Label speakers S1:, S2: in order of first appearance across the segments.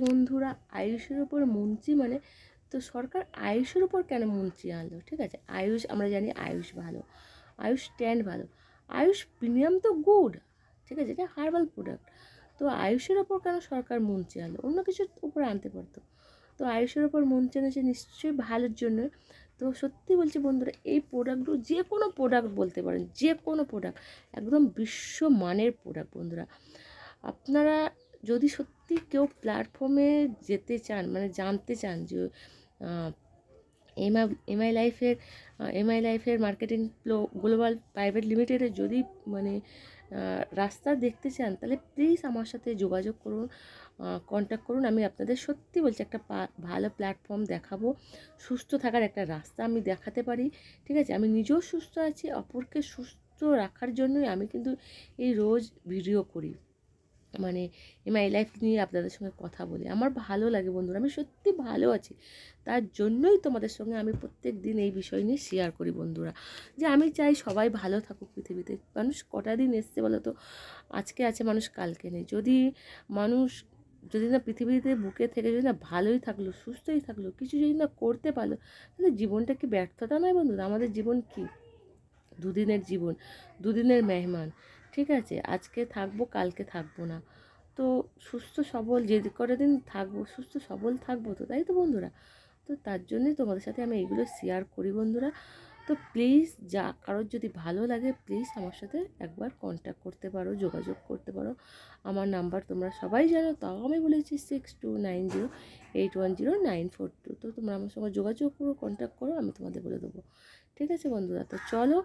S1: বন্ধুরা আয়ুষের ওপর মঞ্চি মানে, তো সরকার আয়ুষের ওপর কেন মঞ্চি আনলো? ঠিক আছে, আয়ুষ আমরা জানি আয়ুষ ভালো, আয়ুষ স্ট্যান্ড ভালো, আয়ুষ প্রিমিয়াম তো গুড, ঠিক আছে, এটা হার্বাল প্রোডাক্ট। তো আয়ুষের ওপর কেন সরকার মঞ্চি আনলো? অন্য কিছুর উপরে আনতে পারতো। তো আয়ুষের ওপর মঞ্চি এনেছে নিশ্চয়ই ভালোর জন্য। তো সত্যি বলছি বন্ধুরা, এই প্রোডাক্টগুলো যে কোনো প্রোডাক্ট বলতে পারেন, যে কোনো প্রোডাক্ট একদম বিশ্বমানের প্রোডাক্ট বন্ধুরা। আপনারা যদি সত্যি কেউ প্ল্যাটফর্মে যেতে চান, মানে জানতে চান যে এমআই লাইফের মার্কেটিং গ্লোবাল প্রাইভেট লিমিটেডের যদি মানে রাস্তা দেখতে চান, তাহলে প্লিজ আমার সাথে যোগাযোগ করুন, কন্ট্যাক্ট করুন। আমি আপনাদের সত্যি বলছি একটা ভালো প্ল্যাটফর্ম দেখাবো, সুস্থ থাকার একটা রাস্তা আমি দেখাতে পারি। ঠিক আছে, আমি নিজেও সুস্থ আছি, অপরকে সুস্থ রাখার জন্যই আমি কিন্তু এই রোজ ভিডিও করি, মানে এমআই লাইফ নিয়ে আপনাদের সঙ্গে কথা বলি। আমার ভালো লাগে বন্ধুরা, আমি সত্যি ভালো আছি, তার জন্যই তোমাদের সঙ্গে আমি প্রত্যেক দিন এই বিষয় নিয়ে শেয়ার করি বন্ধুরা, যে আমি চাই সবাই ভালো থাকুক পৃথিবীতে। মানুষ কটা দিন এসছে বলো তো, আজকে আছে মানুষ কালকে নেই। মানুষ যদি না পৃথিবীতে বুকে থেকে যদি না ভালোই থাকলো, সুস্থই থাকলো, কিছু যদি না করতে পারলো, তাহলে জীবনটা কি ব্যর্থতা নয় বন্ধুরা? আমাদের জীবন কি দুদিনের জীবন, দুদিনের মেহমান, ঠিক আছে, আজকে থাকবো কালকে থাকবো না। তো সুস্থ সবল যে কটা দিন থাকবো, সুস্থ সবল থাকবো তো, তাই তো বন্ধুরা? তো তার জন্যই তোমাদের সাথে আমি এইগুলো শেয়ার করি বন্ধুরা। তো প্লিজ কারোর যদি ভালো লাগে প্লিজ আমার সাথে একবার কন্ট্যাক্ট করতে পারো, যোগাযোগ করতে পারো। আমার নাম্বার তোমরা সবাই জানো, তাও আমি বলেছি 6290810942। তো তোমরা আমার সঙ্গে যোগাযোগ করো, কন্ট্যাক্ট করো, আমি তোমাদের বলে দেবো। ঠিক আছে বন্ধুরা, তো চলো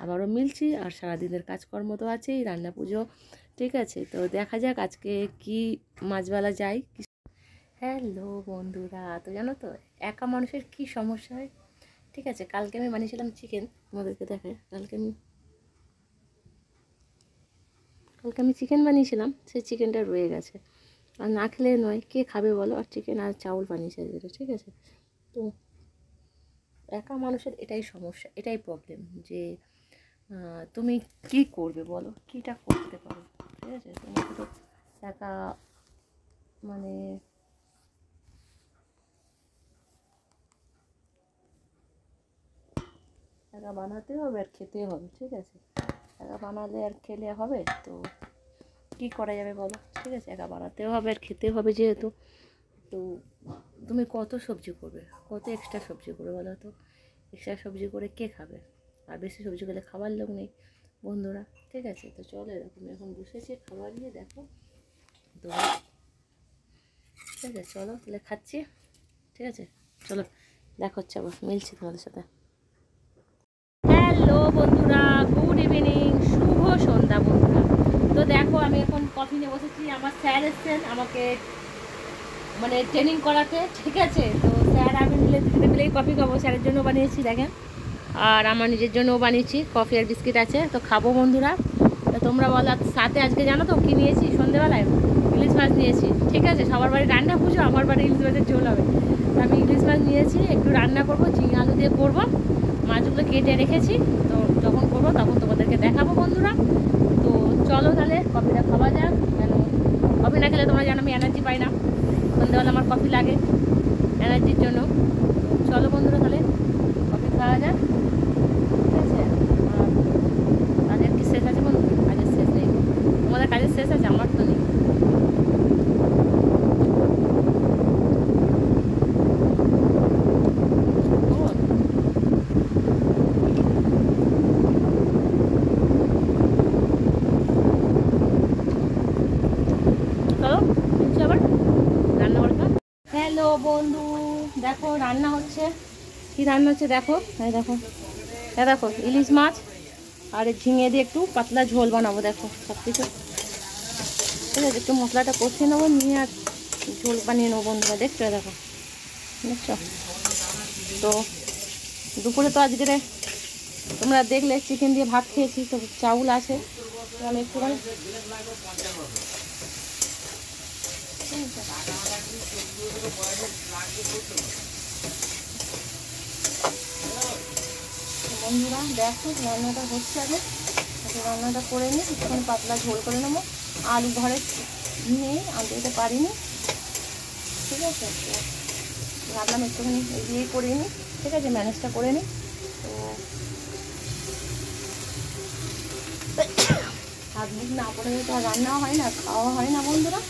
S1: আবারও মিলছি। আর সারাদিনের কাজকর্ম তো আছেই, রান্না পুজো, ঠিক আছে, তো দেখা যাক আজকে কি মাছবেলা যাই। হ্যালো বন্ধুরা, তো জানো তো একা মানুষের কি সমস্যা হয়? ঠিক আছে, কালকে আমি বানিয়েছিলাম চিকেন, তোমাদেরকে দেখায়। কালকে আমি চিকেন বানিয়েছিলাম, সেই চিকেনটা রয়ে গেছে, আর না খেলে নয়, কে খাবে বলো? আর চিকেন আর চাউল বানিয়েছে যেটা, ঠিক আছে। তো একা মানুষের এটাই সমস্যা, এটাই প্রবলেম, যে তুমি কি করবে বলো, কীটা করতে পারো? ঠিক আছে, তোমাকে তো একা মানে একা বানাতে হবে আর খেতে হবে, ঠিক আছে। একা বানালে আর খেলে হবে? তো কী করা যাবে বলো? ঠিক আছে, একা বানাতেও হবে আর খেতেও হবে যেহেতু, তো তুমি কত সবজি করবে, কত এক্সট্রা সবজি করবে বলো তো? এক্সট্রা সবজি করে কে খাবে? আর বেশি সবজি খেলে খাবার লোক নেই বন্ধুরা, ঠিক আছে। তো চলো, এরকম এখন বসেছি খাবার নিয়ে, দেখো তো, ঠিক আছে, চলো তাহলে খাচ্ছি, ঠিক আছে, চলো দেখা হচ্ছে, আবার মিলছি তোমাদের সাথে। হ্যালো বন্ধুরা, গুড ইভিনিং, শুভ সন্ধ্যা বন্ধুরা। তো দেখো আমি এখন কফি নিয়ে বসেছি, আমার স্যার এসছেন আমাকে মানে ট্রেনিং করাতে, ঠিক আছে। তো স্যার আমি মিলে দুজনে মিলেই কফি খাবো, স্যারের জন্য বানিয়েছি দেখেন, আর আমার নিজের জন্যও বানিয়েছি, কফি আর বিস্কিট আছে, তো খাবো বন্ধুরা। তো তোমরা বলো সাথে আজকে জানো তো কী নিয়েছি? সন্ধেবেলায় ইলিশ মাছ নিয়েছি, ঠিক আছে। সবার বাড়ি রান্না পুজো, আমার বাড়ি ইলিশ মাছের ঝোল হবে, তো আমি ইলিশ মাছ নিয়েছি, একটু রান্না করবো, ঝিঙে আলু দিয়ে করবো। মাছগুলো কেটে রেখেছি, তো যখন করবো তখন তোমাদেরকে দেখাবো বন্ধুরা। তো চলো তাহলে কফিটা খাওয়া যাক, কেন কফি না খেলে তোমরা জানো আমি এনার্জি পাই না, সন্ধ্যেবেলা আমার কফি লাগে এনার্জির জন্য। চলো বন্ধুরা তাহলে কফি খাওয়া যাক, ঠিক আছে। আর কাজের কি শেষ আছে বন্ধুরা? কাজের শেষ নেই, তোমাদের কাজের শেষ আছে, আমার তো নেই। হ্যালো বন্ধু, দেখো রান্না হচ্ছে, কি রান্না হচ্ছে দেখো, হ্যাঁ দেখো, হ্যাঁ দেখো ইলিশ মাছ আর ঝিঙে দিয়ে একটু পাতলা ঝোল বানাবো, দেখো সব কিছু, ঠিক আছে। একটু মশলাটা কষিয়ে নেবো, নিয়ে আর ঝোল বানিয়ে নেবো বন্ধুরা, দেখছো দেখো, দেখছো। তো দুপুরে তো আজকে তোমরা দেখলে চিকেন দিয়ে ভাত খেয়েছি, তো চাউল আছে, তো আমি একটুখানি বন্ধুরা দেখো রান্নাটা হচ্ছে, আগে রান্নাটা করে নিই, একটুখানি পাতলা ঝোল করে নেবো। আলু ঘরে নেই, আনতে দিতে পারিনি, আছে। তো ভাবলাম একটুখানি এই দিয়ে করে নিই, ঠিক আছে, ম্যানেজটা করে নিই। তো হাত মুখ না পড়ে তো আর রান্নাও হয় না, খাওয়া হয় না বন্ধুরা,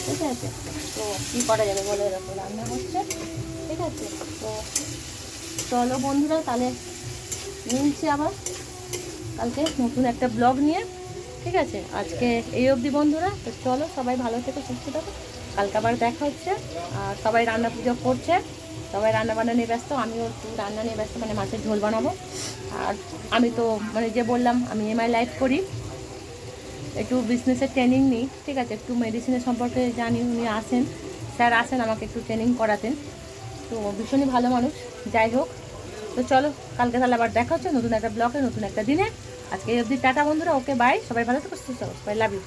S1: ঠিক আছে। তো কী করা যাবে বলে, এরকম রান্না হচ্ছে, ঠিক আছে। তো চলো বন্ধুরা, তাহলে মিলছি আবার কালকে নতুন একটা ব্লগ নিয়ে, ঠিক আছে। আজকে এই অবধি বন্ধুরা। তো চলো, সবাই ভালো থেকো, সুস্থ থাকো, কালকে আবার দেখা হচ্ছে। আর সবাই রান্না পুজো করছে, সবাই রান্না বান্না নিয়ে ব্যস্ত, আমিও একটু রান্না নিয়ে ব্যস্ত, মানে মাছের ঝোল বানাবো। আর আমি তো মানে যে বললাম আমি এমআই লাইফ করি, একটু বিজনেসের ট্রেনিং নিই, ঠিক আছে, একটু মেডিসিনের সম্পর্কে জানি। উনি আসেন, স্যার আসেন আমাকে একটু ট্রেনিং করাতেন, তো ভীষণই ভালো মানুষ। যাই হোক, তো চলো কালকে তাহলে আবার দেখা হচ্ছে নতুন একটা ব্লগে, নতুন একটা দিনে। আজকে এই অবধি, টাটা বন্ধুরা, ওকে বাই, সবাই ভালো থেকো, সুস্থ থাকো, সবাই লাভ ইউ।